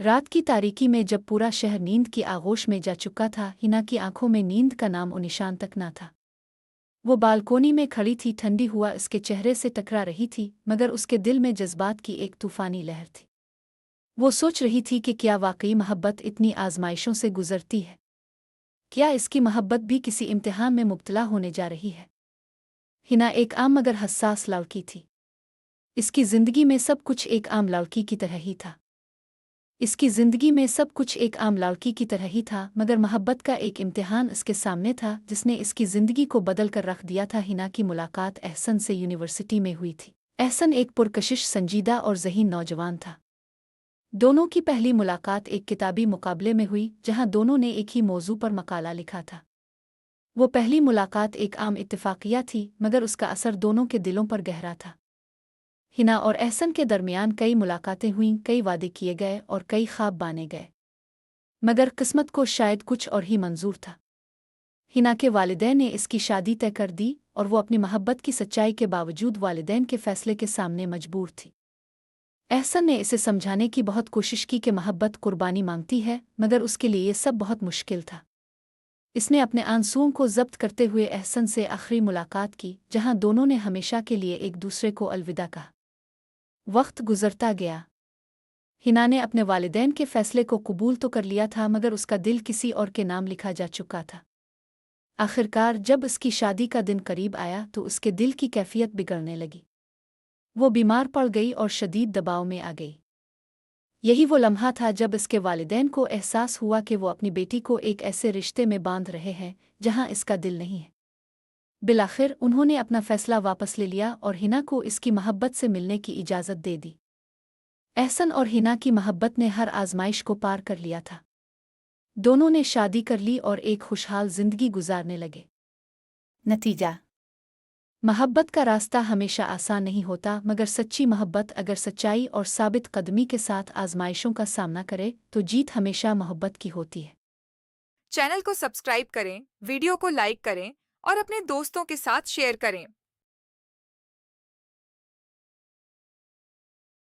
रात की तारीकी में जब पूरा शहर नींद की आगोश में जा चुका था, हिना की आंखों में नींद का नाम और निशान तक न था। वो बालकोनी में खड़ी थी, ठंडी हुआ उसके चेहरे से टकरा रही थी, मगर उसके दिल में जज्बात की एक तूफानी लहर थी। वो सोच रही थी कि क्या वाकई मोहब्बत इतनी आजमाइशों से गुजरती है? क्या इसकी मोहब्बत भी किसी इम्तिहान में मुब्तला होने जा रही है? हिना एक आम मगर हसास लड़की थी। इसकी जिंदगी में सब कुछ एक आम लड़की की तरह ही था। इसकी जिंदगी में सब कुछ एक आम लड़की की तरह ही था, मगर मोहब्बत का एक इम्तिहान इसके सामने था जिसने इसकी जिंदगी को बदल कर रख दिया था। हिना की मुलाकात एहसन से यूनिवर्सिटी में हुई थी। एहसन एक पुरकशिश, संजीदा और ज़हीन नौजवान था। दोनों की पहली मुलाकात एक किताबी मुकाबले में हुई जहां दोनों ने एक ही मौजू पर मकाला लिखा था। वो पहली मुलाकात एक आम इत्तेफाकिया थी, मगर उसका असर दोनों के दिलों पर गहरा था। हिना और एहसन के दरमियान कई मुलाकातें हुईं, कई वादे किए गए और कई ख्वाब बाने गए, मगर किस्मत को शायद कुछ और ही मंजूर था। हिना के वालिदैन ने इसकी शादी तय कर दी और वो अपनी मोहब्बत की सच्चाई के बावजूद वालिदैन के फैसले के सामने मजबूर थी। एहसन ने इसे समझाने की बहुत कोशिश की कि मोहब्बत कुर्बानी मांगती है, मगर उसके लिए ये सब बहुत मुश्किल था। इसने अपने आंसुओं को जब्त करते हुए एहसन से आखिरी मुलाकात की, जहां दोनों ने हमेशा के लिए एक दूसरे को अलविदा कहा। वक्त गुजरता गया। हिना ने अपने वालिदैन के फैसले को कबूल तो कर लिया था, मगर उसका दिल किसी और के नाम लिखा जा चुका था। आखिरकार जब उसकी शादी का दिन करीब आया तो उसके दिल की कैफियत बिगड़ने लगी। वो बीमार पड़ गई और शदीद दबाव में आ गई। यही वो लम्हा था जब इसके वालिदैन को एहसास हुआ कि वो अपनी बेटी को एक ऐसे रिश्ते में बांध रहे हैं जहां इसका दिल नहीं है। बिलाखिर उन्होंने अपना फैसला वापस ले लिया और हिना को इसकी मोहब्बत से मिलने की इजाज़त दे दी। एहसन और हिना की मोहब्बत ने हर आजमाइश को पार कर लिया था। दोनों ने शादी कर ली और एक खुशहाल जिंदगी गुजारने लगे। नतीजा: मोहब्बत का रास्ता हमेशा आसान नहीं होता, मगर सच्ची मोहब्बत अगर सच्चाई और साबित कदमी के साथ आजमाइशों का सामना करे तो जीत हमेशा मोहब्बत की होती है। चैनल को सब्सक्राइब करें, वीडियो को लाइक करें और अपने दोस्तों के साथ शेयर करें।